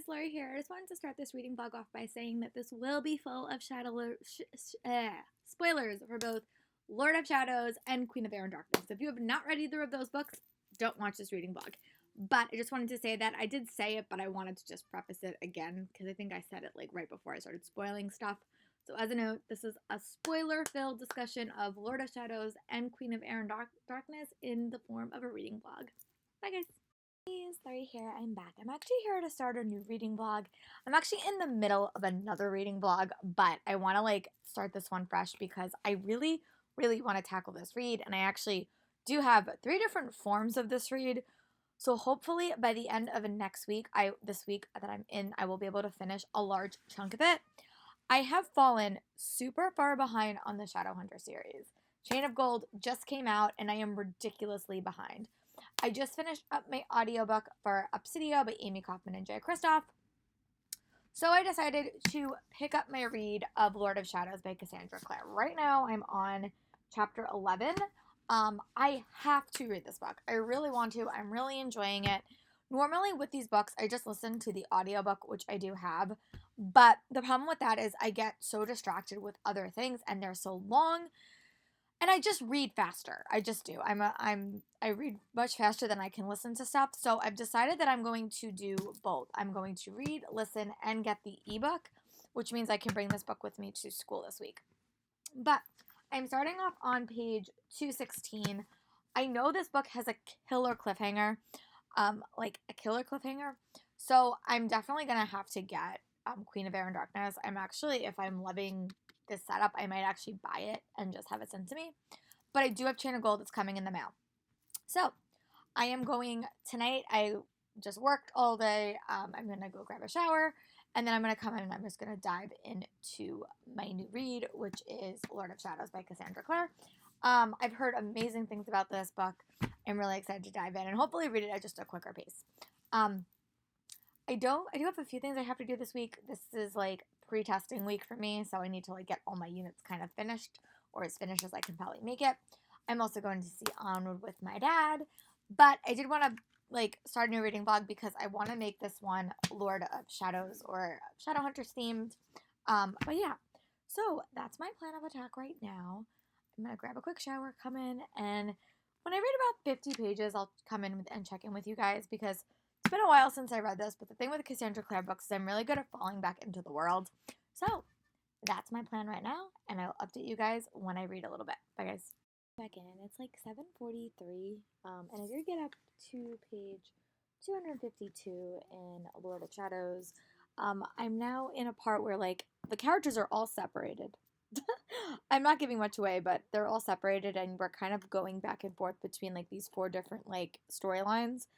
Lori here. I just wanted to start this reading vlog off by saying that this will be full of spoilers for both Lord of Shadows and Queen of Air and Darkness. So if you have not read either of those books, don't watch this reading vlog. But I just wanted to say that I did say it, but I wanted to just preface it again because I think I said it like right before I started spoiling stuff. So as a note, this is a spoiler-filled discussion of Lord of Shadows and Queen of Air and Darkness in the form of a reading vlog. Bye guys. Hey, it's Lori here. I'm back. I'm actually here to start a new reading vlog. I'm actually in the middle of another reading vlog, but I want to start this one fresh because I really want to tackle this read, and I actually do have 3 different forms of this read. So hopefully by the end of next week, this week that I'm in, I will be able to finish a large chunk of it. I have fallen super far behind on the Shadowhunter series. Chain of Gold just came out, and I am ridiculously behind. I just finished up my audiobook for Obsidio by Amy Kaufman and Jay Kristoff. So I decided to pick up my read of Lord of Shadows by Cassandra Clare. Right now I'm on chapter 11. I have to read this book. I really want to. I'm really enjoying it. Normally with these books, I just listen to the audiobook, which I do have. But the problem with that is I get so distracted with other things and they're so long. And I just read faster. I just do. I read much faster than I can listen to stuff. So I've decided that I'm going to do both. I'm going to read, listen, and get the ebook, which means I can bring this book with me to school this week. But I'm starting off on page 216. I know this book has a killer cliffhanger, So I'm definitely gonna have to get Queen of Air and Darkness. I'm actually, if I'm loving this setup, I might actually buy it and just have it sent to me. But I do have Chain of Gold that's coming in the mail. So I am going tonight. I just worked all day. I'm going to go grab a shower, and then I'm going to come in and I'm just going to dive into my new read, which is Lord of Shadows by Cassandra Clare. I've heard amazing things about this book. I'm really excited to dive in and hopefully read it at just a quicker pace. I do have a few things I have to do this week. This is pre-testing week for me, so I need to get all my units kind of finished, or as finished as I can probably make it. I'm also going to see Onward with my dad, but I did want to start a new reading vlog because I want to make this one Lord of Shadows or Shadowhunters themed. But yeah, so that's my plan of attack right now. I'm gonna grab a quick shower, come in, and when I read about 50 pages, I'll come in and check in with you guys because it's been a while since I read this, but the thing with the Cassandra Clare books is I'm really good at falling back into the world. So that's my plan right now, and I'll update you guys when I read a little bit. Bye, guys. Back in. It's 7:43, and I did get up to page 252 in Lord of Shadows. I'm now in a part where the characters are all separated. I'm not giving much away, but they're all separated, and we're kind of going back and forth between these 4 different storylines.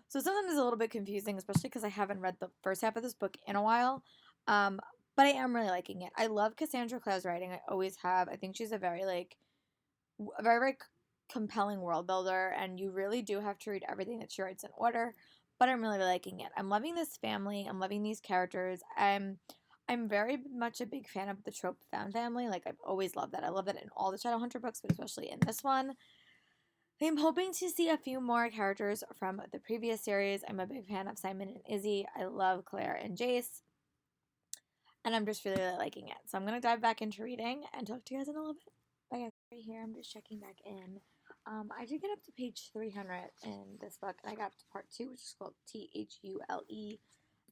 So sometimes it's a little bit confusing, especially because I haven't read the first half of this book in a while. But I am really liking it. I love Cassandra Clare's writing. I always have. I think she's a very compelling world builder, and you really do have to read everything that she writes in order. But I'm really liking it. I'm loving this family. I'm loving these characters. I'm very much a big fan of the trope found family. I've always loved that. I love that in all the Shadowhunter books, but especially in this one. I'm hoping to see a few more characters from the previous series. I'm a big fan of Simon and Izzy. I love Claire and Jace. And I'm just really liking it. So I'm going to dive back into reading and talk to you guys in a little bit. Bye guys. Right here, I'm just checking back in. I did get up to page 300 in this book. And I got up to part 2, which is called Thule. I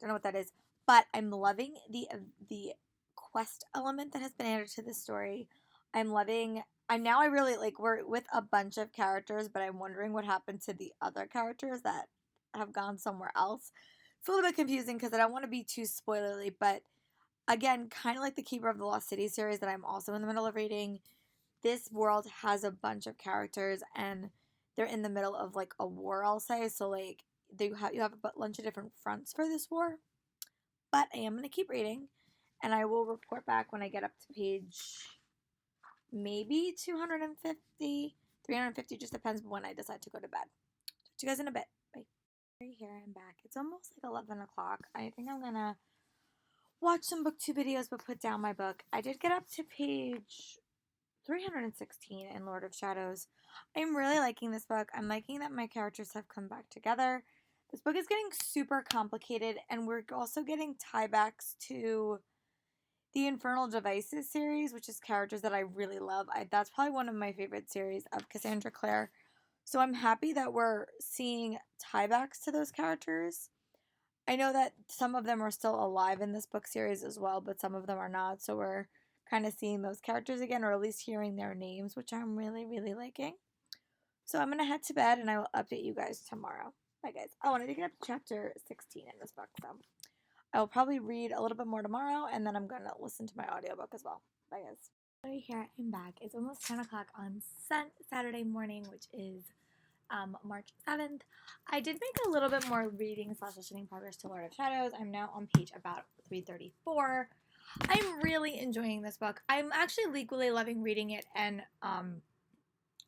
don't know what that is. But I'm loving the quest element that has been added to this story. I really we're with a bunch of characters, but I'm wondering what happened to the other characters that have gone somewhere else. It's a little bit confusing because I don't want to be too spoilery, but again, kind of like the Keeper of the Lost City series that I'm also in the middle of reading, this world has a bunch of characters and they're in the middle of a war, I'll say. So you have a bunch of different fronts for this war. But I am going to keep reading, and I will report back when I get up to page maybe 250, 350, just depends when I decide to go to bed. Talk to you guys in a bit. Bye. Right here, I'm back. It's almost 11 o'clock. I think I'm going to watch some booktube videos, but put down my book. I did get up to page 316 in Lord of Shadows. I'm really liking this book. I'm liking that my characters have come back together. This book is getting super complicated, and we're also getting tiebacks to the Infernal Devices series, which is characters that I really love. That's probably one of my favorite series of Cassandra Clare. So I'm happy that we're seeing tiebacks to those characters. I know that some of them are still alive in this book series as well, but some of them are not. So we're kind of seeing those characters again, or at least hearing their names, which I'm really, really liking. So I'm going to head to bed, and I will update you guys tomorrow. Bye, guys. Oh, and I did get up to chapter 16 in this book, so I will probably read a little bit more tomorrow, and then I'm going to listen to my audiobook as well. Bye, guys. Right here, I'm back. It's almost 10 o'clock on Saturday morning, which is March 7th. I did make a little bit more reading / listening progress to Lord of Shadows. I'm now on page about 334. I'm really enjoying this book. I'm actually equally loving reading it and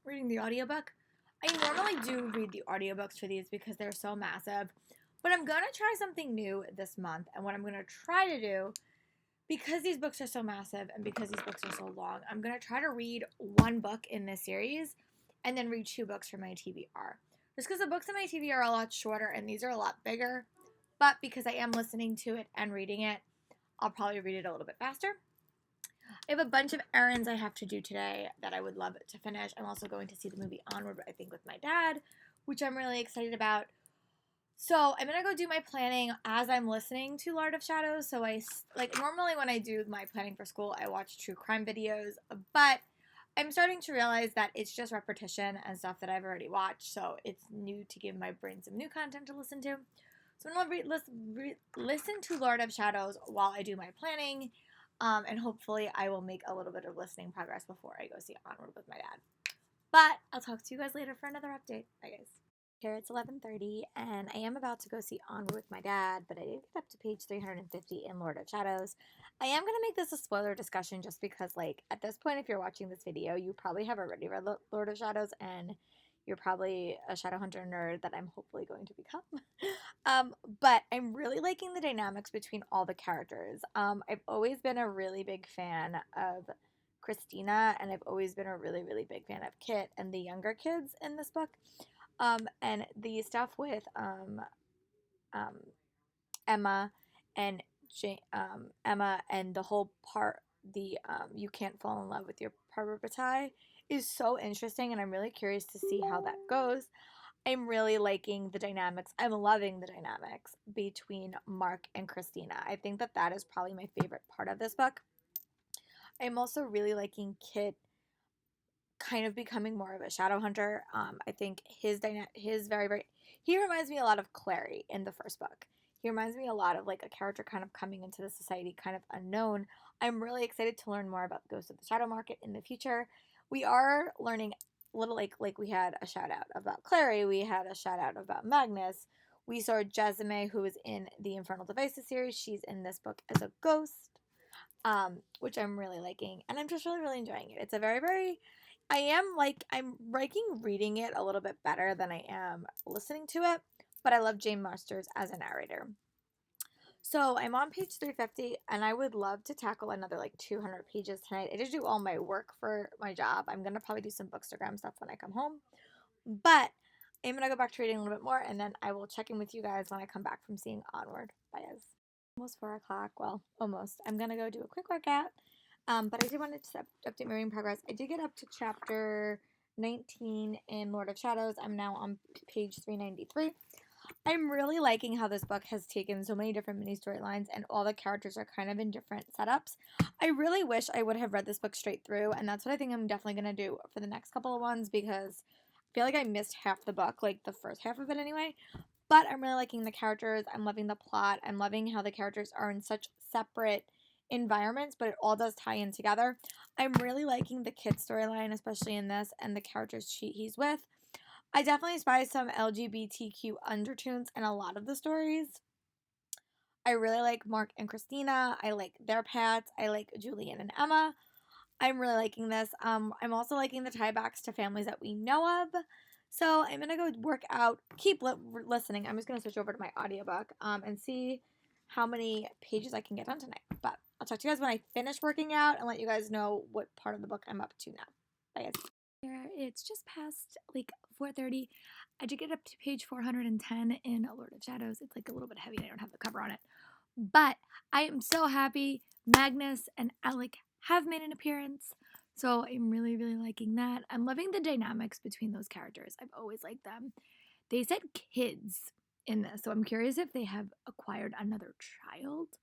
reading the audiobook. I normally do read the audiobooks for these because they're so massive, but I'm going to try something new this month, and what I'm going to try to do, because these books are so massive and because these books are so long, I'm going to try to read one book in this series and then read 2 books for my TBR. Just because the books in my TBR are a lot shorter and these are a lot bigger, but because I am listening to it and reading it, I'll probably read it a little bit faster. I have a bunch of errands I have to do today that I would love to finish. I'm also going to see the movie Onward, I think, with my dad, which I'm really excited about. So I'm going to go do my planning as I'm listening to Lord of Shadows. So normally when I do my planning for school, I watch true crime videos, but I'm starting to realize that it's just repetition and stuff that I've already watched. So it's new to give my brain some new content to listen to. So I'm going to listen to Lord of Shadows while I do my planning. And hopefully I will make a little bit of listening progress before I go see Onward with my dad. But I'll talk to you guys later for another update. Bye, guys. Here it's 11:30, and I am about to go see Onward with my dad, but I did get up to page 350 in Lord of Shadows. I am going to make this a spoiler discussion just because, at this point, if you're watching this video, you probably have already read Lord of Shadows, and you're probably a Shadowhunter nerd that I'm hopefully going to become. But I'm really liking the dynamics between all the characters. I've always been a really big fan of Christina, and I've always been a really, really big fan of Kit and the younger kids in this book. And the stuff with Emma and Emma and the whole part, you can't fall in love with your Parvati is so interesting, and I'm really curious to see how that goes. I'm really liking the dynamics. I'm loving the dynamics between Mark and Christina. I think that is probably my favorite part of this book. I'm also really liking Kit kind of becoming more of a shadow hunter. I think his he reminds me a lot of Clary in the first book. He reminds me a lot of a character kind of coming into the society kind of unknown. I'm really excited to learn more about the Ghost of the Shadow Market in the future. We are learning a little we had a shout out about Clary, we had a shout out about Magnus. We saw Jezime, who is in the Infernal Devices series. She's in this book as a ghost, which I'm really liking, and I'm just really, really enjoying it. It's a very, very I'm liking reading it a little bit better than I am listening to it, but I love Jane Masters as a narrator. So I'm on page 350, and I would love to tackle another 200 pages tonight. I just do all my work for my job. I'm going to probably do some Bookstagram stuff when I come home, but I'm going to go back to reading a little bit more, and then I will check in with you guys when I come back from seeing Onward. Bye, guys. Almost 4 o'clock. Well, almost. I'm going to go do a quick workout. But I did want to update my reading progress. I did get up to chapter 19 in Lord of Shadows. I'm now on page 393. I'm really liking how this book has taken so many different mini storylines, and all the characters are kind of in different setups. I really wish I would have read this book straight through, and that's what I think I'm definitely going to do for the next couple of ones, because I feel like I missed half the book, the first half of it anyway. But I'm really liking the characters. I'm loving the plot. I'm loving how the characters are in such separate environments, but it all does tie in together. I'm really liking the kid storyline, especially in this, and the characters he's with. I definitely spy some LGBTQ undertones in a lot of the stories. I really like Mark and Christina. I like their paths. I like Julian and Emma. I'm really liking this. I'm also liking the tiebacks to families that we know of. So I'm going to go work out. Keep listening. I'm just going to switch over to my audiobook and see how many pages I can get done tonight. But I'll talk to you guys when I finish working out and let you guys know what part of the book I'm up to now. Bye, guys. It's just past like 4:30. I did get up to page 410 in Lord of Shadows. It's like a little bit heavy. I don't have the cover on it. But I am so happy Magnus and Alec have made an appearance. So I'm really, really liking that. I'm loving the dynamics between those characters. I've always liked them. They said kids in this, so I'm curious if they have acquired another child.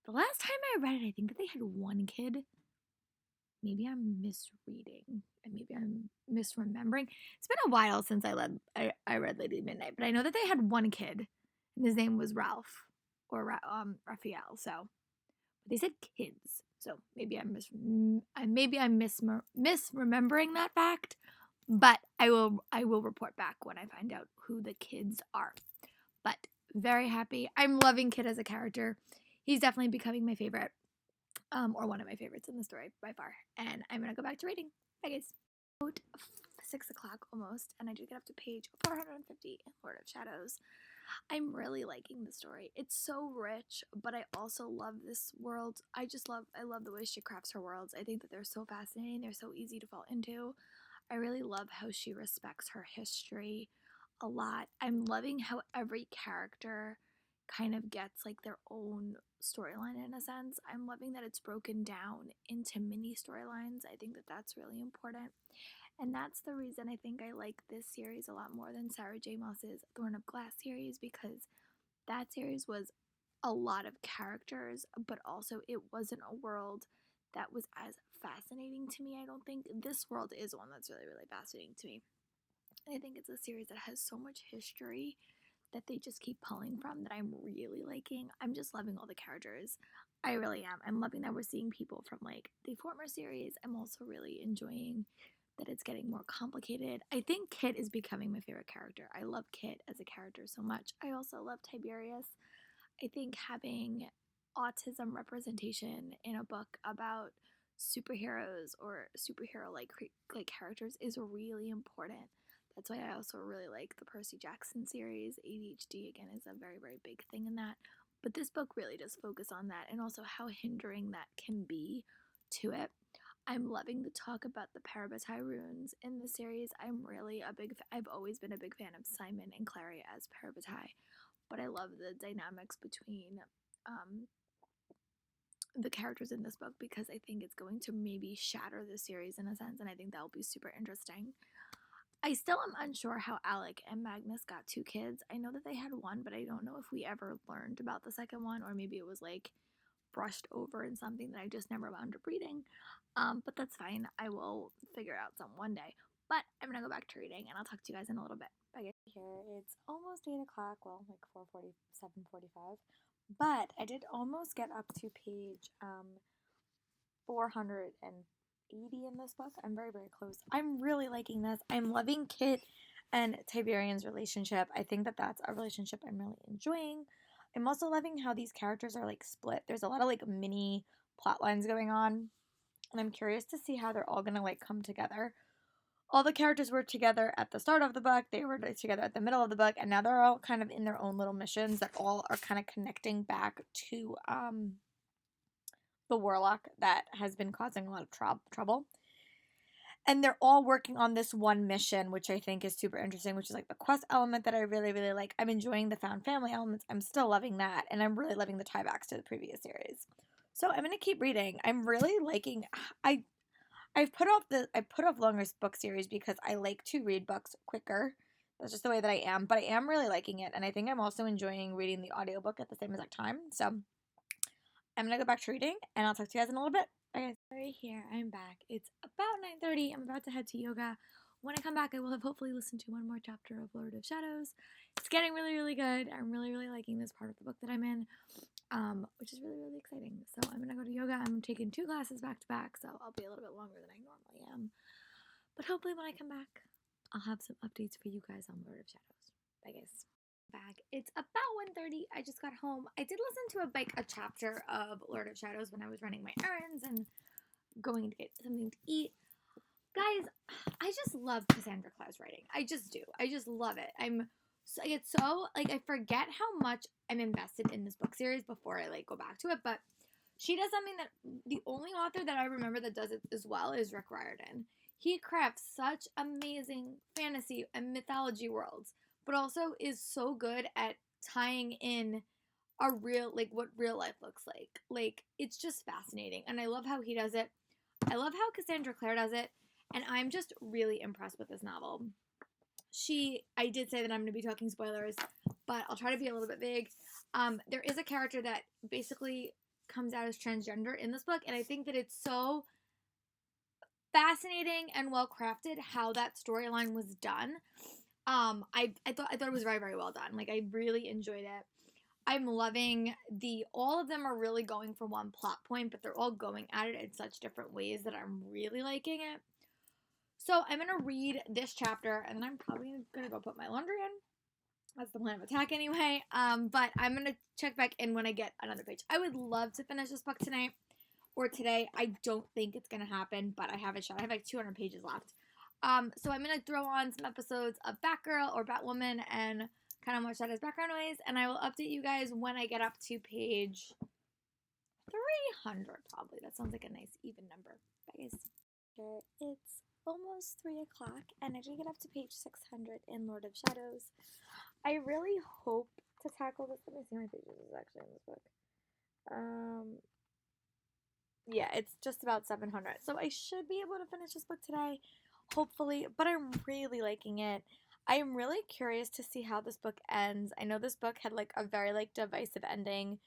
The last time I read it, I think that they had one kid. Maybe I'm misreading and maybe I'm misremembering. It's been a while since I read Lady Midnight, but I know that they had one kid, and his name was Ralph or Raphael. So but they said kids, so maybe I'm misremembering that fact. But I will report back when I find out who the kids are. But very happy. I'm loving Kid as a character. He's definitely becoming my favorite. Or one of my favorites in the story by far. And I'm gonna go back to reading. Bye guys. About 6 o'clock almost, and I did get up to page 450 in Lord of Shadows. I'm really liking the story. It's so rich, but I also love this world. I love the way she crafts her worlds. I think that they're so fascinating. They're so easy to fall into. I really love how she respects her history a lot. I'm loving how every character kind of gets like their own storyline in a sense. I'm loving that it's broken down into mini storylines. I think that that's really important. And that's the reason I think I like this series a lot more than Sarah J. Maas's Thorn of Glass series, because that series was a lot of characters, but also it wasn't a world that was as fascinating to me. I don't think this world is one that's really, really fascinating to me. I think it's a series that has so much history that they just keep pulling from that I'm really liking. I'm just loving all the characters. I really am. I'm loving that we're seeing people from like the former series. I'm also really enjoying that it's getting more complicated. I think Kit is becoming my favorite character. I love Kit as a character so much. I also love Tiberius. I think having autism representation in a book about superheroes or superhero like characters is really important. That's why I also really like the Percy Jackson series. ADHD, again, is a very, very big thing in that. But this book really does focus on that and also how hindering that can be to it. I'm loving the talk about the Parabatai runes in the series. I've always been a big fan of Simon and Clary as Parabatai, but I love the dynamics between the characters in this book because I think it's going to maybe shatter the series in a sense, and I think that'll be super interesting. I still am unsure how Alec and Magnus got 2 kids. I know that they had one, but I don't know if we ever learned about the second one, or maybe it was like brushed over in something that I just never wound up reading. But that's fine. I will figure out some one day. But I'm gonna go back to reading, and I'll talk to you guys in a little bit. Bye guys. Here it's almost 8 o'clock. Well, like 4:40, 7:45. But I did almost get up to page 480 in this book. I'm very, very close. I'm really liking this. I'm loving Kit and Tiberian's relationship. I think that that's a relationship I'm really enjoying. I'm also loving how these characters are like split. There's a lot of like mini plot lines going on, and I'm curious to see how they're all gonna like come together. All the characters were together at the start of the book, they were together at the middle of the book, and now they're all kind of in their own little missions that all are kind of connecting back to the warlock that has been causing a lot of trouble. And they're all working on this one mission, which I think is super interesting, which is like the quest element that I really, really like. I'm enjoying the found family elements. I'm still loving that. And I'm really loving the tiebacks to the previous series. So I'm going to keep reading. I'm really liking, I put off longer book series because I like to read books quicker. That's just the way that I am. But I am really liking it. And I think I'm also enjoying reading the audiobook at the same exact time. So I'm going to go back to reading, and I'll talk to you guys in a little bit. Okay, right here, I'm back. It's about 9:30. I'm about to head to yoga. When I come back, I will have hopefully listened to one more chapter of Lord of Shadows. It's getting really, really good. I'm really, really liking this part of the book that I'm in, which is really, really exciting. So I'm going to go to yoga. I'm taking 2 classes back to back, so I'll be a little bit longer than I normally am. But hopefully when I come back, I'll have some updates for you guys on Lord of Shadows. Bye, guys. Back. It's about 1:30. I just got home. I did listen to a chapter of Lord of Shadows when I was running my errands and going to get something to eat. Guys, I just love Cassandra Clare's writing. I just do. I just love it. I get so like I forget how much I'm invested in this book series before I like go back to it, but she does something that the only author that I remember that does it as well is Rick Riordan. He crafts such amazing fantasy and mythology worlds, but also is so good at tying in a real, like, what real life looks like. Like, it's just fascinating. And I love how he does it. I love how Cassandra Clare does it. And I'm just really impressed with this novel. I did say that I'm going to be talking spoilers, but I'll try to be a little bit vague. There is a character that basically comes out as transgender in this book, and I think that it's so fascinating and well crafted how that storyline was done. I thought it was very, very well done. Like, I really enjoyed it. I'm loving all of them are really going for one plot point, but they're all going at it in such different ways that I'm really liking it. So I'm going to read this chapter, and then I'm probably going to go put my laundry in. That's the plan of attack anyway. But I'm going to check back in when I get another page. I would love to finish this book tonight or today. I don't think it's going to happen, but I have a shot. I have like 200 pages left. So I'm going to throw on some episodes of Batgirl or Batwoman and kind of watch that as background noise. And I will update you guys when I get up to page 300 probably. That sounds like a nice even number. Bye guys. It's almost 3 o'clock and I did get up to page 600 in Lord of Shadows. I really hope to tackle this. Let me see how many pages is actually in this book. Yeah, it's just about 700. So I should be able to finish this book today, hopefully, but I'm really liking it. I am really curious to see how this book ends. I know this book had like a very like divisive ending.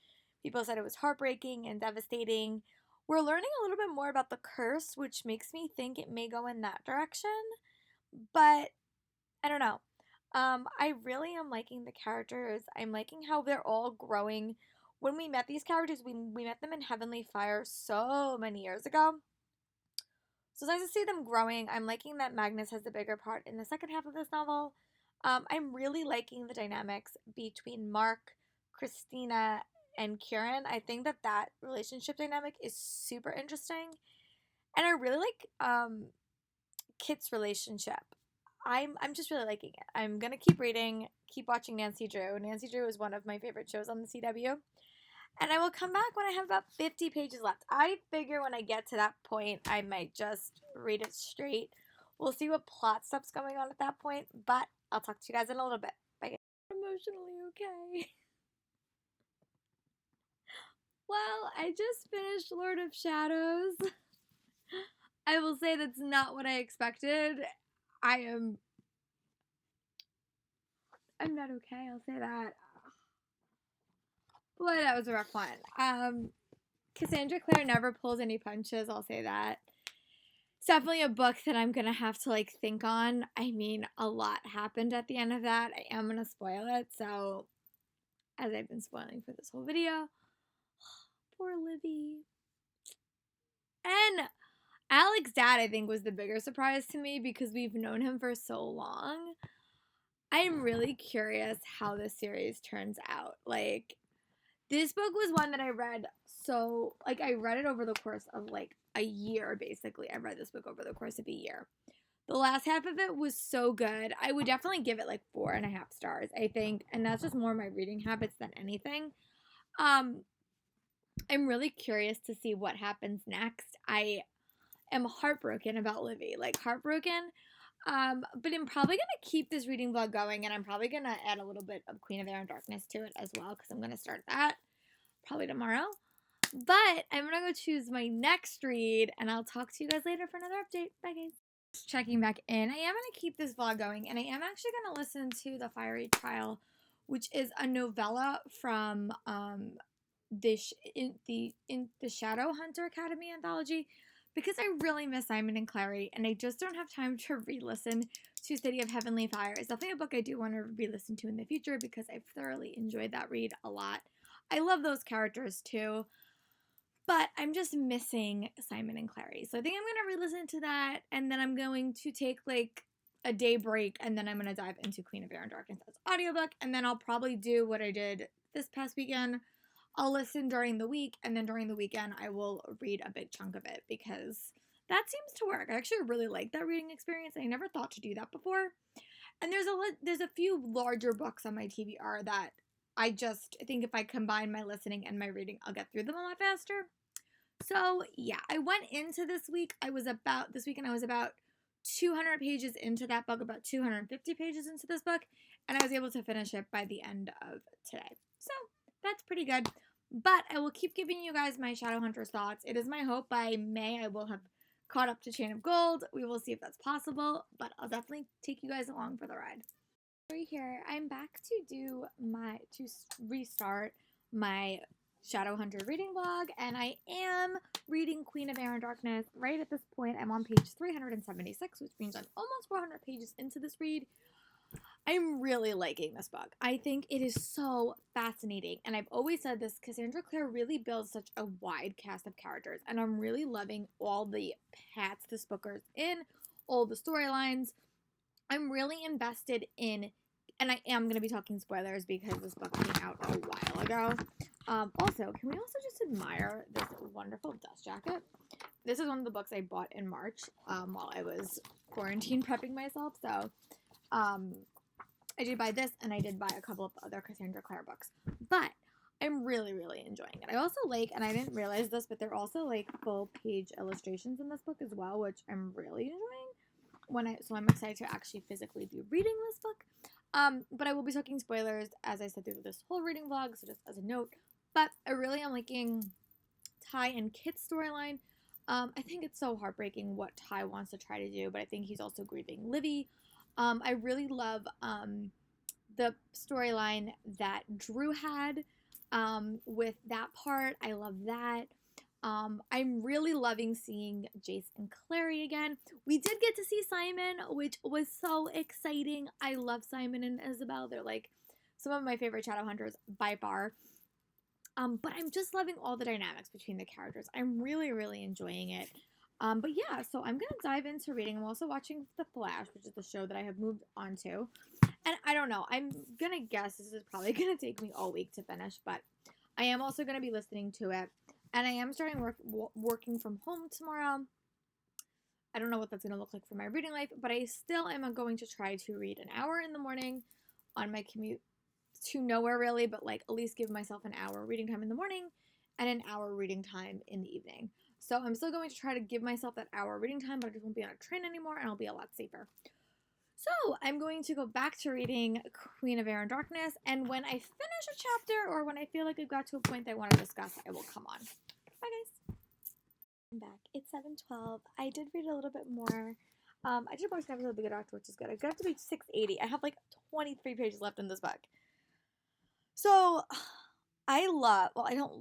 People said it was heartbreaking and devastating. We're learning a little bit more about the curse, which makes me think it may go in that direction, but I don't know. I really am liking the characters. I'm liking how they're all growing. When we met these characters, we met them in Heavenly Fire so many years ago. So it's nice to see them growing. I'm liking that Magnus has the bigger part in the second half of this novel. I'm really liking the dynamics between Mark, Christina, and Kieran. I think that relationship dynamic is super interesting. And I really like Kit's relationship. I'm just really liking it. I'm gonna keep reading, keep watching Nancy Drew. Nancy Drew is one of my favorite shows on the CW. And I will come back when I have about 50 pages left. I figure when I get to that point, I might just read it straight. We'll see what plot stuff's going on at that point, but I'll talk to you guys in a little bit. Bye. Emotionally okay. Well, I just finished Lord of Shadows. I will say that's not what I expected. I'm not okay, I'll say that. Boy, that was a rough one. Cassandra Clare never pulls any punches, I'll say that. It's definitely a book that I'm gonna have to like think on. I mean, a lot happened at the end of that. I am gonna spoil it, so as I've been spoiling for this whole video. Poor Livy. And Alec's dad, I think, was the bigger surprise to me because we've known him for so long. I'm really curious how this series turns out. Like, this book was one that I read I read it over the course of like a year, basically. I read this book over the course of a year. The last half of it was so good. I would definitely give it like 4.5 stars, I think. And that's just more my reading habits than anything. I'm really curious to see what happens next. I am heartbroken about Livy. Like, heartbroken. But I'm probably going to keep this reading vlog going, and I'm probably going to add a little bit of Queen of Air and Darkness to it as well, because I'm going to start that probably tomorrow. But I'm going to go choose my next read, and I'll talk to you guys later for another update. Bye, guys. Just checking back in. I am going to keep this vlog going, and I am actually going to listen to The Fiery Trial, which is a novella from the Shadow Hunter Academy anthology, because I really miss Simon and Clary, and I just don't have time to re-listen to City of Heavenly Fire. It's definitely a book I do want to re-listen to in the future because I've thoroughly enjoyed that read a lot. I love those characters too, but I'm just missing Simon and Clary. So I think I'm going to re-listen to that, and then I'm going to take like a day break, and then I'm going to dive into Queen of Air and Darkness as audiobook, and then I'll probably do what I did this past weekend. I'll listen during the week, and then during the weekend, I will read a big chunk of it because that seems to work. I actually really like that reading experience. I never thought to do that before. And there's a few larger books on my TBR that I think if I combine my listening and my reading, I'll get through them a lot faster. So yeah, I went into this weekend, I was about 200 pages into that book, about 250 pages into this book, and I was able to finish it by the end of today. So that's pretty good. But I will keep giving you guys my Shadowhunters thoughts. It is my hope by May I will have caught up to Chain of Gold. We will see if that's possible, but I'll definitely take you guys along for the ride. Right here, I'm back to restart my Shadowhunter reading vlog, and I am reading Queen of Air and Darkness. Right at this point, I'm on page 376, which means I'm almost 400 pages into this read. I'm really liking this book. I think it is so fascinating, and I've always said this, Cassandra Clare really builds such a wide cast of characters, and I'm really loving all the paths this book is in, all the storylines. I'm really invested in, and I am going to be talking spoilers because this book came out a while ago. Also, can we also just admire this wonderful dust jacket? This is one of the books I bought in March while I was quarantine prepping myself. So I did buy this, and I did buy a couple of other Cassandra Clare books. But I'm really, really enjoying it. I also like, and I didn't realize this, but there are also like full page illustrations in this book as well, which I'm really enjoying. So I'm excited to actually physically be reading this book. But I will be talking spoilers, as I said, through this whole reading vlog, so just as a note. But I really am liking Ty and Kit's storyline. I think it's so heartbreaking what Ty wants to try to do, but I think he's also grieving Livy. I really love the storyline that Drew had with that part. I love that. I'm really loving seeing Jace and Clary again. We did get to see Simon, which was so exciting. I love Simon and Isabel. They're like some of my favorite Shadowhunters by far. But I'm just loving all the dynamics between the characters. I'm really, really enjoying it. But yeah, so I'm going to dive into reading. I'm also watching The Flash, which is the show that I have moved on to. And I don't know. I'm going to guess this is probably going to take me all week to finish. But I am also going to be listening to it. And I am starting working from home tomorrow. I don't know what that's going to look like for my reading life. But I still am going to try to read an hour in the morning on my commute to nowhere really, but like at least give myself an hour reading time in the morning and an hour reading time in the evening. So I'm still going to try to give myself that hour reading time, but I just won't be on a train anymore, and I'll be a lot safer. So I'm going to go back to reading Queen of Air and Darkness, and when I finish a chapter or when I feel like I've got to a point that I want to discuss, I will come on. Bye guys. I'm back. It's 7:12. I did read a little bit more. I did watch an episode of The Good Doctor, which is good. I got up to page 680. I have like 23 pages left in this book. So, I don't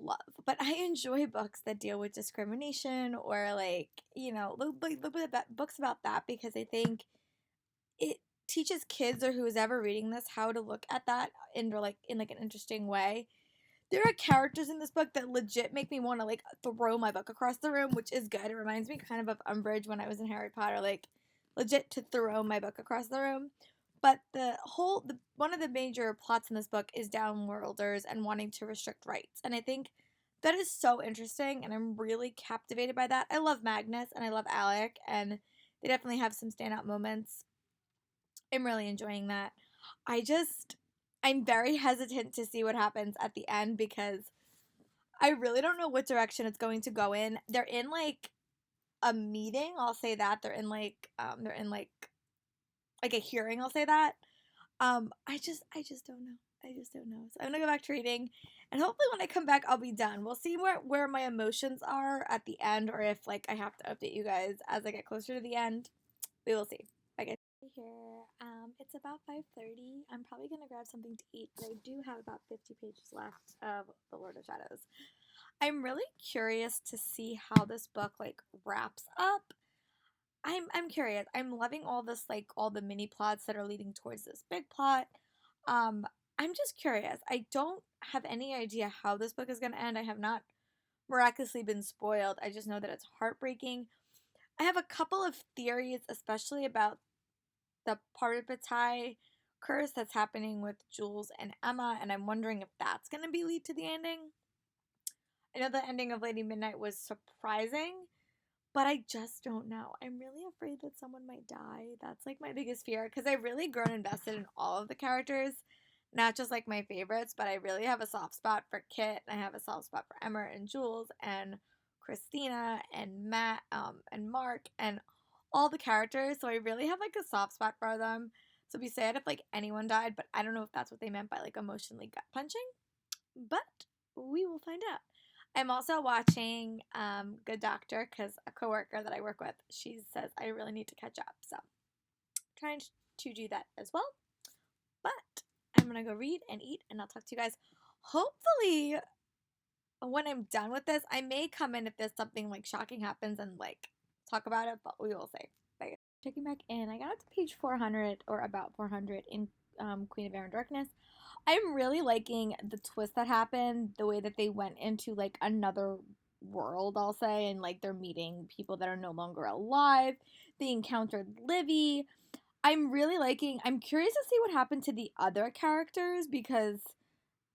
love, but I enjoy books that deal with discrimination or like, books about that, because I think it teaches kids or who's ever reading this how to look at that in an interesting way. There are characters in this book that legit make me want to like throw my book across the room, which is good. It reminds me kind of Umbridge when I was in Harry Potter, like legit to throw my book across the room. But one of the major plots in this book is downworlders and wanting to restrict rights. And I think that is so interesting, and I'm really captivated by that. I love Magnus, and I love Alec, and they definitely have some standout moments. I'm really enjoying that. I'm very hesitant to see what happens at the end, because I really don't know what direction it's going to go in. They're in, like, a meeting, I'll say that. They're in a hearing, I'll say that. I just don't know. So I'm gonna go back to reading, and hopefully when I come back, I'll be done. We'll see where my emotions are at the end, or if like I have to update you guys as I get closer to the end. We will see. Bye guys. Here, it's about 5:30. I'm probably gonna grab something to eat, but I do have about 50 pages left of The Lord of Shadows. I'm really curious to see how this book like wraps up. I'm curious. I'm loving all this, like, all the mini plots that are leading towards this big plot. I'm just curious. I don't have any idea how this book is going to end. I have not miraculously been spoiled. I just know that it's heartbreaking. I have a couple of theories, especially about the Parvati curse that's happening with Jules and Emma, and I'm wondering if that's going to lead to the ending. I know the ending of Lady Midnight was surprising, but I just don't know. I'm really afraid that someone might die. That's like my biggest fear, because I've really grown invested in all of the characters, not just like my favorites, but I really have a soft spot for Kit, and I have a soft spot for Emma and Jules and Christina and Matt and Mark and all the characters, so I really have like a soft spot for them. So it'd be sad if like anyone died, but I don't know if that's what they meant by like emotionally gut punching. But we will find out. I'm also watching Good Doctor because a coworker that I work with, she says I really need to catch up. So trying to do that as well. But I'm gonna go read and eat, and I'll talk to you guys. Hopefully, when I'm done with this, I may come in if there's something like shocking happens and like talk about it, but we will see. Bye. Checking back in, I got up to page 400 or about 400 in Queen of Air and Darkness. I'm really liking the twist that happened, the way that they went into like another world, I'll say, and like they're meeting people that are no longer alive. They encountered Livy. I'm curious to see what happened to the other characters because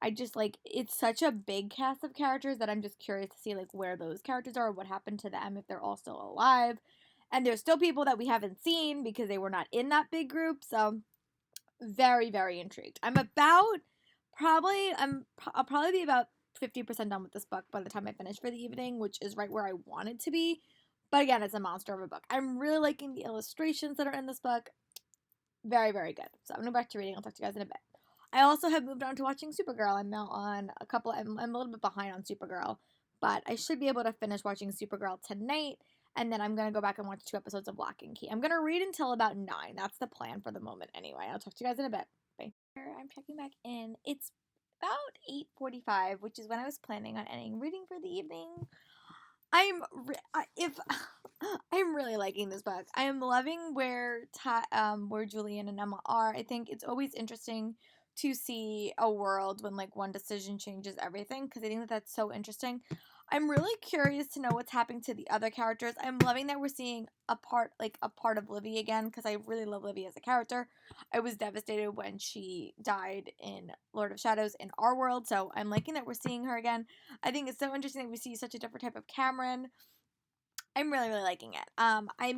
I just like it's such a big cast of characters that I'm just curious to see like where those characters are, what happened to them if they're all still alive. And there's still people that we haven't seen because they were not in that big group. So very, very intrigued. I'll probably be about 50% done with this book by the time I finish for the evening, which is right where I want it to be. But again, it's a monster of a book. I'm really liking the illustrations that are in this book. Very, very good. So I'm going to go back to reading. I'll talk to you guys in a bit. I also have moved on to watching Supergirl. I'm now on I'm a little bit behind on Supergirl, but I should be able to finish watching Supergirl tonight, and then I'm going to go back and watch 2 episodes of Lock and Key. I'm going to read until about 9. That's the plan for the moment anyway. I'll talk to you guys in a bit. Bye. I'm checking back in. It's about 8:45, which is when I was planning on ending reading for the evening. If I'm really liking this book. I am loving where Julian and Emma are. I think it's always interesting to see a world when like one decision changes everything because I think that that's so interesting. I'm really curious to know what's happening to the other characters. I'm loving that we're seeing a part of Livy again because I really love Livy as a character. I was devastated when she died in Lord of Shadows in our world, so I'm liking that we're seeing her again. I think it's so interesting that we see such a different type of Cameron. I'm really, really liking it. I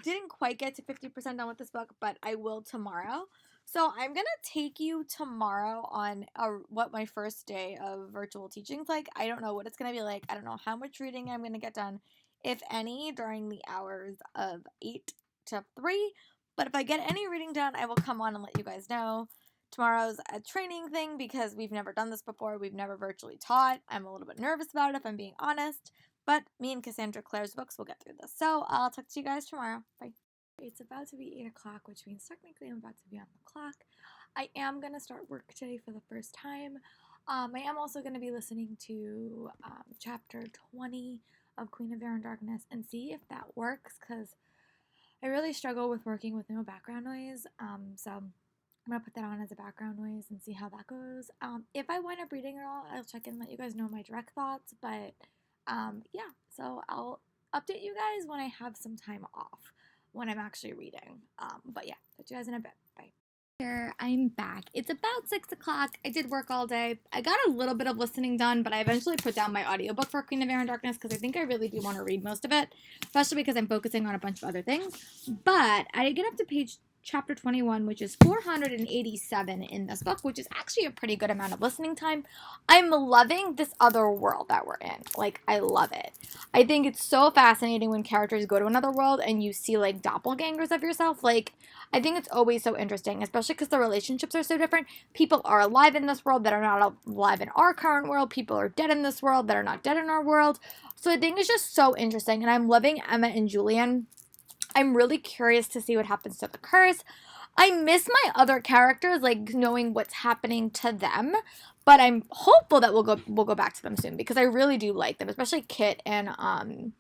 didn't quite get to 50% done with this book, but I will tomorrow. So I'm going to take you tomorrow on what my first day of virtual teaching's like. I don't know what it's going to be like. I don't know how much reading I'm going to get done, if any, during the hours of 8 to 3. But if I get any reading done, I will come on and let you guys know. Tomorrow's a training thing because we've never done this before. We've never virtually taught. I'm a little bit nervous about it, if I'm being honest. But me and Cassandra Clare's books will get through this. So I'll talk to you guys tomorrow. Bye. It's about to be 8 o'clock, which means technically I'm about to be on the clock. I am going to start work today for the first time. I am also going to be listening to chapter 20 of Queen of Air and Darkness and see if that works because I really struggle with working with no background noise. So I'm going to put that on as a background noise and see how that goes. If I wind up reading it all, I'll check and let you guys know my direct thoughts. But yeah, so I'll update you guys when I have some time off, when I'm actually reading. But yeah, talk to you guys in a bit. Bye. Here, I'm back. It's about 6 o'clock. I did work all day. I got a little bit of listening done, but I eventually put down my audiobook for Queen of Air and Darkness because I think I really do want to read most of it, especially because I'm focusing on a bunch of other things. But I get up to chapter 21, which is 487 in this book, which is actually a pretty good amount of listening time. I'm loving this other world that we're in. Like, I love it. I think it's so fascinating when characters go to another world and you see, like, doppelgangers of yourself. Like, I think it's always so interesting, especially because the relationships are so different. People are alive in this world that are not alive in our current world. People are dead in this world that are not dead in our world. So I think it's just so interesting, and I'm loving Emma and Julian. I'm really curious to see what happens to the curse. I miss my other characters, like knowing what's happening to them, but I'm hopeful that we'll go back to them soon because I really do like them, especially Kit and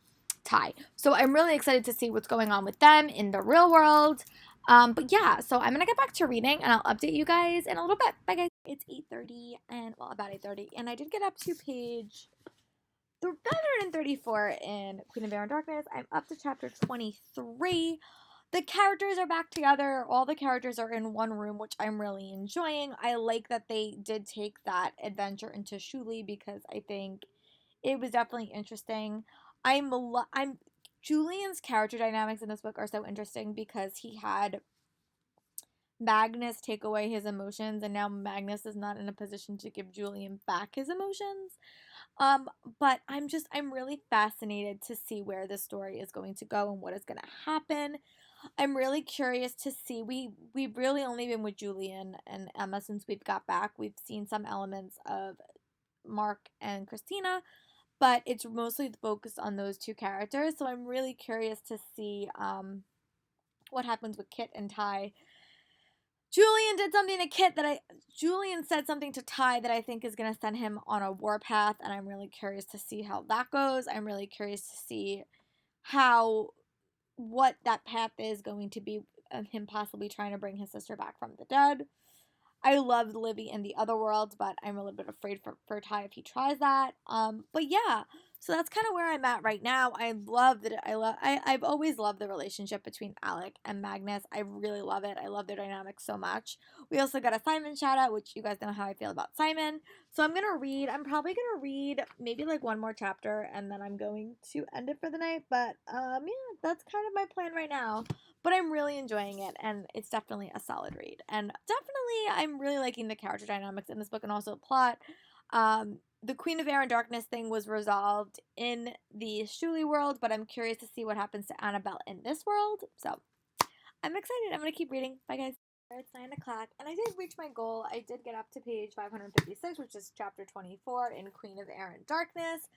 Ty. So I'm really excited to see what's going on with them in the real world. But yeah, so I'm gonna get back to reading and I'll update you guys in a little bit. Bye guys. It's 8:30 and well about 8:30 and I did get up to page 534 in Queen of Air and Darkness. I'm up to chapter 23. The characters are back together. All the characters are in one room, which I'm really enjoying. I like that they did take that adventure into Shuli because I think it was definitely interesting. I'm Julian's character dynamics in this book are so interesting because he had Magnus take away his emotions, and now Magnus is not in a position to give Julian back his emotions. Um, but I'm really fascinated to see where the story is going to go and what is going to happen. I'm really curious to see. We've really only been with Julian and Emma since we've got back. We've seen some elements of Mark and Christina, but it's mostly focused on those two characters. So I'm really curious to see what happens with Kit and Ty. Julian said something to Ty that I think is going to send him on a warpath, and I'm really curious to see how that goes. I'm really curious to see how what that path is going to be of him possibly trying to bring his sister back from the dead. I loved Livy in the other worlds, but I'm a little bit afraid for Ty if he tries that. But yeah, so that's kind of where I'm at right now. I've always loved the relationship between Alec and Magnus. I really love it. I love their dynamic so much. We also got a Simon shout out, which you guys know how I feel about Simon. So I'm probably gonna read maybe like one more chapter, and then I'm going to end it for the night. But yeah, that's kind of my plan right now. But I'm really enjoying it, and it's definitely a solid read. And definitely, I'm really liking the character dynamics in this book and also the plot. The Queen of Air and Darkness thing was resolved in the Shuli world, but I'm curious to see what happens to Annabelle in this world. So I'm excited. I'm going to keep reading. Bye, guys. It's 9 o'clock, and I did reach my goal. I did get up to page 556, which is chapter 24 in Queen of Air and Darkness.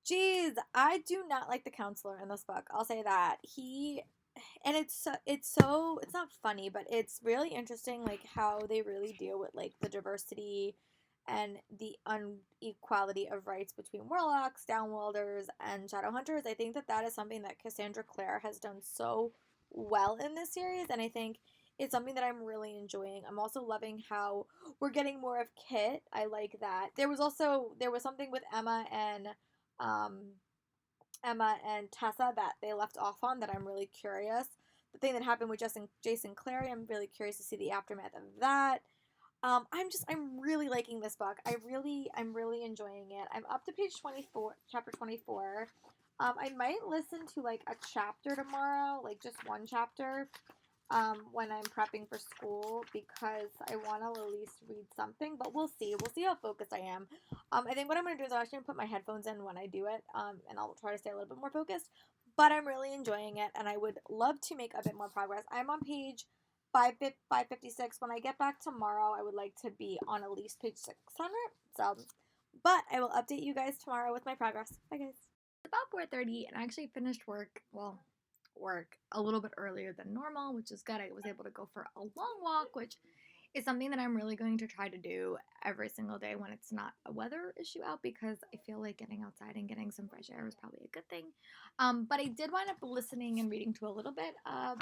Jeez, I do not like the counselor in this book. I'll say that. It's not funny, but it's really interesting like how they really deal with like the diversity and the inequality of rights between warlocks, downworlders, and shadowhunters. I think that is something that Cassandra Clare has done so well in this series, and I think it's something that I'm really enjoying. I'm also loving how we're getting more of Kit. I like that. There was something with um Emma and Tessa that they left off on that I'm really curious. The thing that happened with Jason Clary, I'm really curious to see the aftermath of that. I'm really liking this book. I'm really enjoying it. I'm up to page 24, chapter 24. I might listen to like a chapter tomorrow, like just one chapter, when I'm prepping for school because I want to at least read something, but we'll see. We'll see how focused I am. I think what I'm going to do is I'm actually going to put my headphones in when I do it, and I'll try to stay a little bit more focused, but I'm really enjoying it, and I would love to make a bit more progress. I'm on page 556. When I get back tomorrow, I would like to be on at least page 600, so, but I will update you guys tomorrow with my progress. Bye, guys. It's about 4:30, and I actually finished work a little bit earlier than normal, which is good. I was able to go for a long walk, which is something that I'm really going to try to do every single day when it's not a weather issue out, because I feel like getting outside and getting some fresh air is probably a good thing. But I did wind up listening and reading to a little bit of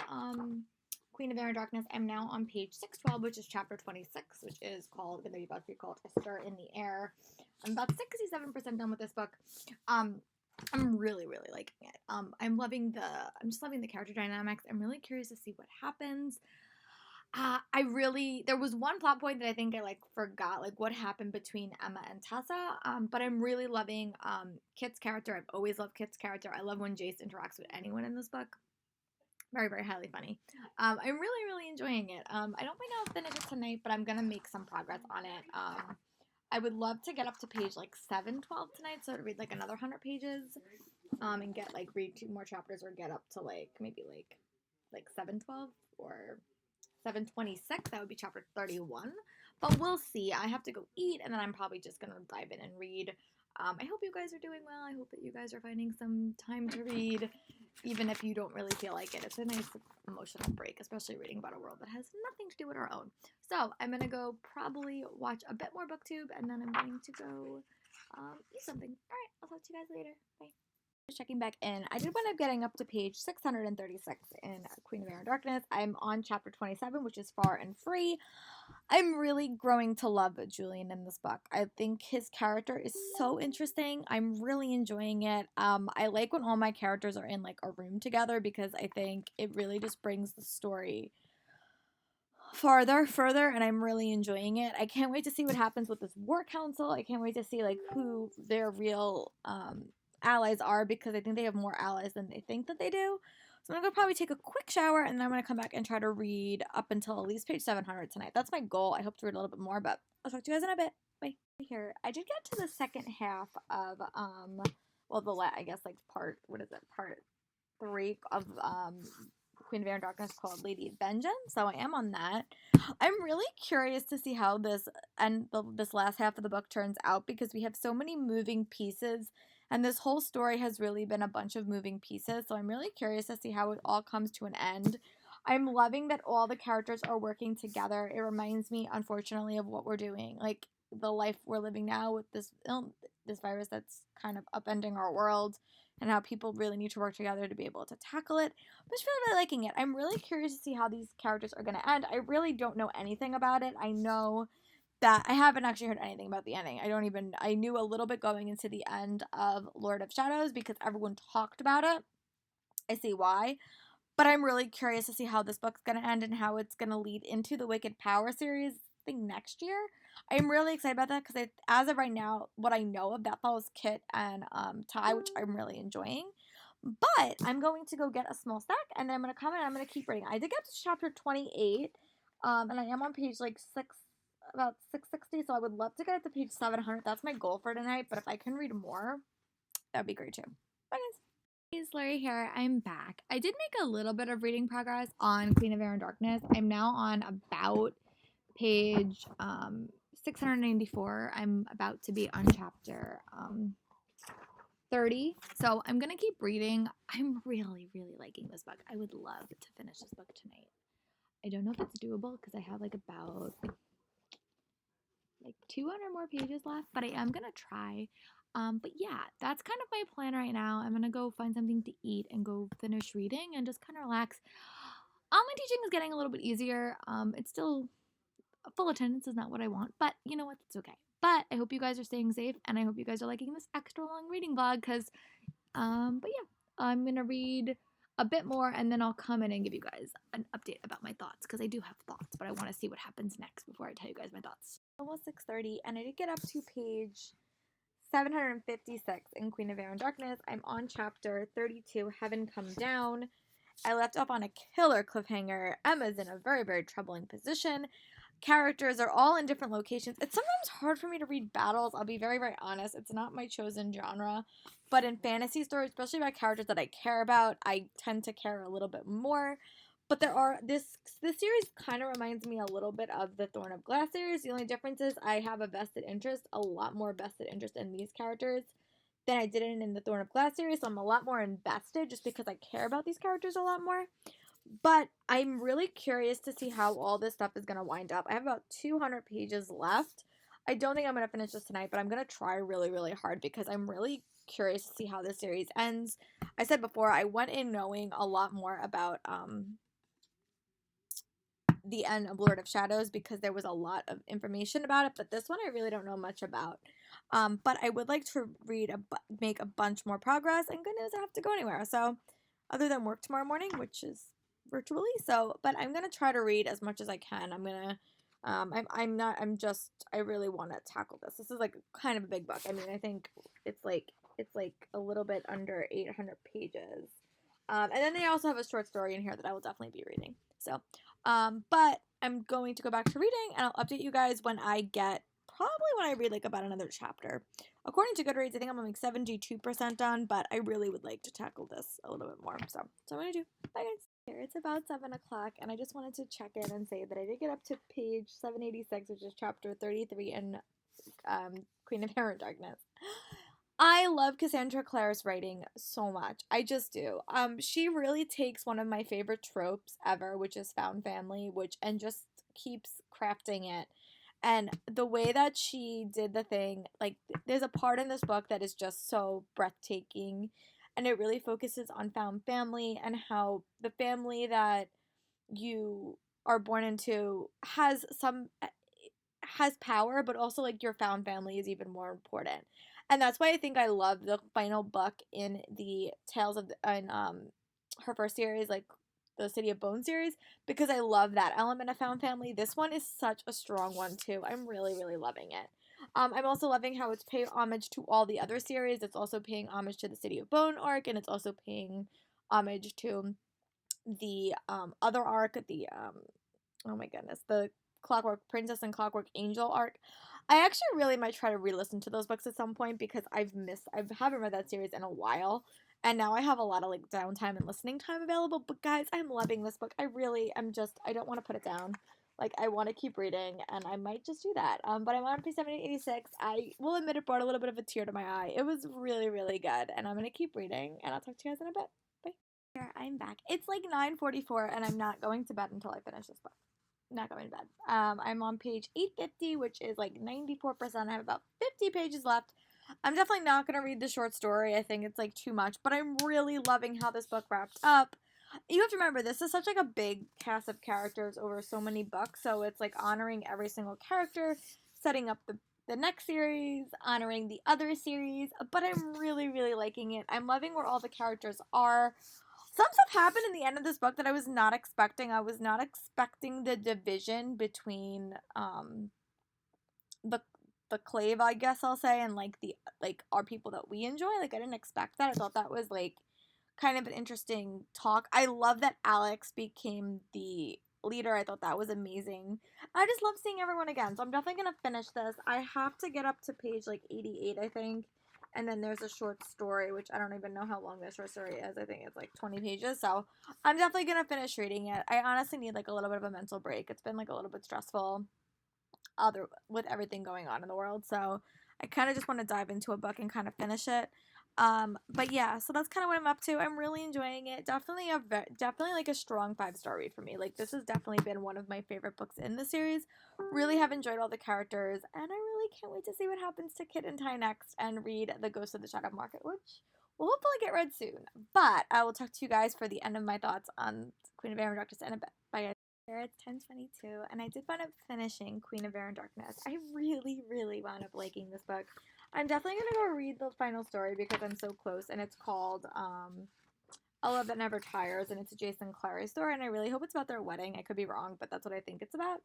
Queen of Air and Darkness. I'm now on page 612, which is chapter 26, which is going to be about to be called A Stir in the Air. I'm about 67% done with this book. I'm really, really liking it. I'm just loving the character dynamics. I'm really curious to see what happens. There was one plot point that I think I forgot, what happened between Emma and Tessa. But I'm really loving Kit's character. I've always loved Kit's character. I love when Jace interacts with anyone in this book. Very, very highly funny. I'm really, really enjoying it. I don't think I'll finish it tonight, but I'm gonna make some progress on it. I would love to get up to page 712 tonight, so to read another 100 pages, and read 2 more chapters, or get up to maybe 712 or 726. That would be chapter 31. But we'll see. I have to go eat, and then I'm probably just gonna dive in and read. I hope you guys are doing well. I hope that you guys are finding some time to read, even if you don't really feel like it. It's a nice emotional break, especially reading about a world that has nothing to do with our own. So I'm going to go probably watch a bit more BookTube, and then I'm going to go eat something. All right, I'll talk to you guys later. Bye. Just checking back in. I did wind up getting up to page 636 in Queen of Air and Darkness. I'm on chapter 27, which is Far and Free. I'm really growing to love Julian in this book. I think his character is so interesting. I'm really enjoying it. I like when all my characters are in a room together, because I think it really just brings the story further, and I'm really enjoying it. I can't wait to see what happens with this war council. I can't wait to see who their real allies are, because I think they have more allies than they think that they do. So I'm going to go probably take a quick shower, and then I'm going to come back and try to read up until at least page 700 tonight. That's my goal. I hope to read a little bit more, but I'll talk to you guys in a bit. Bye. Here, I did get to the second half of, I guess, like, part 3 of, Queen of Air and Darkness, called Lady of Vengeance, so I am on that. I'm really curious to see how this this last half of the book turns out, because we have so many moving pieces, and this whole story has really been a bunch of moving pieces, so I'm really curious to see how it all comes to an end. I'm loving that all the characters are working together. It reminds me, unfortunately, of what we're doing, like the life we're living now with this virus that's kind of upending our world, and how people really need to work together to be able to tackle it. I'm just really, really liking it. I'm really curious to see how these characters are going to end. I really don't know anything about it. I know that I haven't actually heard anything about the ending. I knew a little bit going into the end of Lord of Shadows because everyone talked about it. I see why. But I'm really curious to see how this book's going to end and how it's going to lead into the Wicked Power series thing next year. I'm really excited about that because as of right now, what I know of that follows Kit and Ty, which I'm really enjoying. But I'm going to go get a small snack, and then I'm going to come and I'm going to keep reading. I did get to chapter 28, and I am on page like about 660, so I would love to get to page 700. That's my goal for tonight, but if I can read more, that'd be great too. Bye, guys. Hey, Slurry here. I'm back. I did make a little bit of reading progress on Queen of Air and Darkness. I'm now on about page 694. I'm about to be on chapter 30. So I'm going to keep reading. I'm really, really liking this book. I would love to finish this book tonight. I don't know if it's doable because I have like about 200 more pages left, but I am going to try. But yeah, that's kind of my plan right now. I'm going to go find something to eat and go finish reading and just kind of relax. Online teaching is getting a little bit easier. It's still full attendance is not what I want, but you know what? It's okay. But I hope you guys are staying safe, and I hope you guys are liking this extra long reading vlog, because, but yeah, I'm going to read a bit more, and then I'll come in and give you guys an update about my thoughts, because I do have thoughts, but I want to see what happens next before I tell you guys my thoughts. Almost 6:30, and I did get up to page 756 in Queen of Air and Darkness. I'm on chapter 32, Heaven Come Down. I left off on a killer cliffhanger. Emma's in a very, very troubling position. Characters are all in different locations. It's sometimes hard for me to read battles. I'll be very, very honest. It's not my chosen genre. But in fantasy stories, especially about characters that I care about, I tend to care a little bit more. But this series kind of reminds me a little bit of the Thorn of Glass series. The only difference is I have a lot more vested interest in these characters than I did in the Thorn of Glass series. So I'm a lot more invested just because I care about these characters a lot more. But I'm really curious to see how all this stuff is going to wind up. I have about 200 pages left. I don't think I'm going to finish this tonight, but I'm going to try really, really hard because I'm really curious to see how this series ends. I said before, I went in knowing a lot more about the end of Lord of Shadows because there was a lot of information about it, but this one I really don't know much about. But I would like to make a bunch more progress, and good news, I don't have to go anywhere. So, other than work tomorrow morning, which is virtually, but I'm gonna try to read as much as I can. I really want to tackle this. This is like kind of a big book. I mean, I think it's like a little bit under 800 pages. And then they also have a short story in here that I will definitely be reading. So, but I'm going to go back to reading, and I'll update you guys when I read like about another chapter. According to Goodreads, I think I'm like 72% done, but I really would like to tackle this a little bit more. So I'm going to do. Bye, guys. Here, it's about 7 o'clock, and I just wanted to check in and say that I did get up to page 786, which is chapter 33 in Queen of Air and Darkness. I love Cassandra Clare's writing so much. I just do. She really takes one of my favorite tropes ever, which is found family, and just keeps crafting it. And the way that she did the thing, like, there's a part in this book that is just so breathtaking, and it really focuses on found family and how the family that you are born into has power, but also like your found family is even more important. And that's why I think I love the final book in the Tales of her first series, like the City of Bones series, because I love that element of found family. This one is such a strong one too. I'm really, really loving it. I'm also loving how it's paying homage to all the other series. It's also paying homage to the City of Bone arc, and it's also paying homage to the other arc, the oh my goodness, the Clockwork Princess and Clockwork Angel arc. I actually really might try to re-listen to those books at some point because I haven't read that series in a while, and now I have a lot of like downtime and listening time available. But guys, I'm loving this book. I really am just, I don't want to put it down. Like, I want to keep reading, and I might just do that. But I'm on page 786. I will admit it brought a little bit of a tear to my eye. It was really, really good, and I'm gonna keep reading, and I'll talk to you guys in a bit. Bye. Here, I'm back. It's like 9:44, and I'm not going to bed until I finish this book. Not going to bed. I'm on page 850, which is like 94%. I have about 50 pages left. I'm definitely not going to read the short story. I think it's like too much, but I'm really loving how this book wrapped up. You have to remember, this is such like a big cast of characters over so many books, so it's like honoring every single character, setting up the next series, honoring the other series, but I'm really, really liking it. I'm loving where all the characters are. Some stuff happened in the end of this book that I was not expecting. I was not expecting the division between the clave, I guess I'll say, and like the like our people that we enjoy. Like, I didn't expect that. I thought that was like kind of an interesting talk. I love that Alex became the leader. I thought that was amazing. I just love seeing everyone again. So I'm definitely gonna finish this. I have to get up to page like 88, I think. And then there's a short story, which I don't even know how long this short story is. I think it's like 20 pages. So I'm definitely gonna finish reading it. I honestly need like a little bit of a mental break. It's been like a little bit stressful with everything going on in the world. So I kind of just want to dive into a book and kind of finish it. But yeah, so that's kind of what I'm up to. I'm really enjoying it. Definitely like a strong 5-star read for me. Like, this has definitely been one of my favorite books in the series. Really have enjoyed all the characters, and I really can't wait to see what happens to Kit and Ty next and read The Ghost of the Shadow Market, which will hopefully get read soon. But I will talk to you guys for the end of my thoughts on Queen of Air and Darkness in a bit. Bye, guys. It's 10:22, and I did wind up finishing Queen of Air and Darkness. I really, really wound up liking this book. I'm definitely gonna go read the final story because I'm so close, and it's called A Love That Never Tires, and it's a Jason Clary story, and I really hope it's about their wedding. I could be wrong, but that's what I think it's about.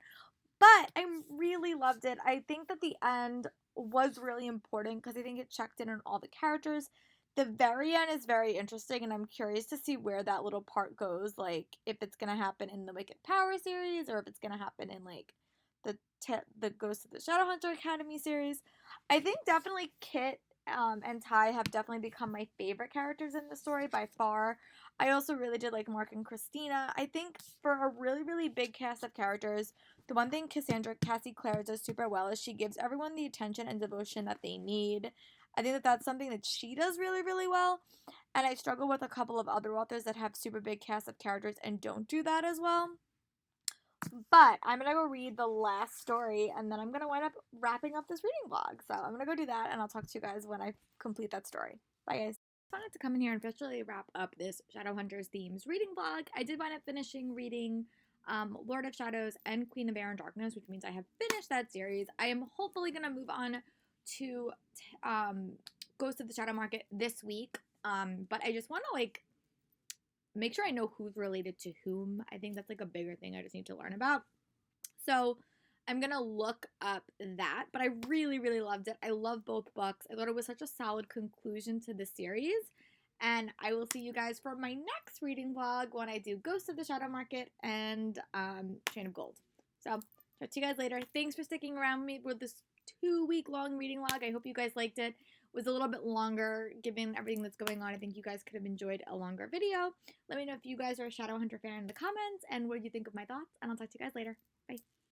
But I really loved it. I think that the end was really important because I think it checked in on all the characters. The very end is very interesting, and I'm curious to see where that little part goes. Like, if it's gonna happen in the Wicked Power series, or if it's gonna happen in like the Ghost of the Shadowhunter Academy series. I think definitely Kit and Ty have definitely become my favorite characters in the story by far. I also really did like Mark and Christina. I think for a really, really big cast of characters, the one thing Cassie Clare does super well is she gives everyone the attention and devotion that they need. I think that that's something that she does really, really well. And I struggle with a couple of other authors that have super big cast of characters and don't do that as well. But I'm going to go read the last story, and then I'm going to wind up wrapping up this reading vlog. So I'm going to go do that, and I'll talk to you guys when I complete that story. Bye, guys. I wanted to come in here and officially wrap up this Shadowhunters themes reading vlog. I did wind up finishing reading Lord of Shadows and Queen of Air and Darkness, which means I have finished that series. I am hopefully going to move on to Ghost of the Shadow Market this week. But I just want to like make sure I know who's related to whom. I think that's like a bigger thing I just need to learn about. So I'm going to look up that, but I really, really loved it. I love both books. I thought it was such a solid conclusion to the series. And I will see you guys for my next reading vlog when I do Ghost of the Shadow Market and Chain of Gold. So, talk to you guys later. Thanks for sticking around with me with this 2-week-long reading vlog. I hope you guys liked it. It was a little bit longer given everything that's going on. I think you guys could have enjoyed a longer video. Let me know if you guys are a Shadowhunter fan in the comments and what do you think of my thoughts, and I'll talk to you guys later. Bye.